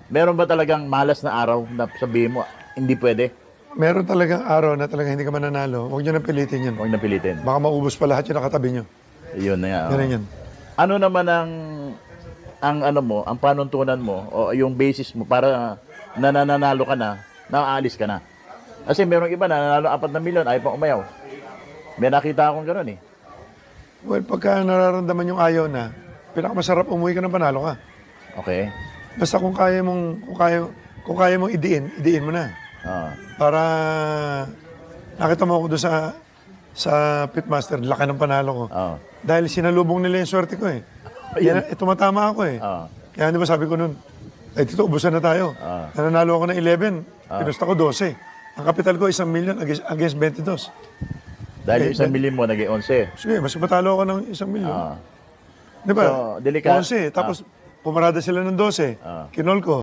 Meron ba talagang malas na araw na sabihin mo, hindi pwede? Meron talagang araw na talaga hindi ka mananalo. Huwag nyo nang pilitin yun. Huwag na pilitin. Baka maubos pa lahat yung nakatabi nyo. Yun na yan. oo. Ganun yan. Ano naman ang ano mo, ang panuntunan mo o yung basis mo para nananalo ka na, naaalis ka na? Kasi merong iba na nanalo 4 na milyon, ayaw pang umayaw. May nakita akong gano'n eh. Well, pagka nararamdaman yung ayaw na, pinakamasarap umuwi ka ng panalo ka. Okay? Basta kung kaya mong idiin mo na. Ah. Para nakita mo ako doon sa pitmaster, laki ng panalo ko. Ah. Dahil sinalubong nila yung swerte ko eh. Yan, tumatama ako eh. Ah. Kaya di ba sabi ko nun, ay tito, ubusan na tayo. Nananalo ako ng 11, pinusta ko 12. Ang kapital ko 1 million against 22. Dahil yung 1 milyon mo, naging 11. Sige, mas matalo ako ng 1 million. Ah. Di ba? So, delikado. 11, tapos pumarada sila ng 12. Kinol ko.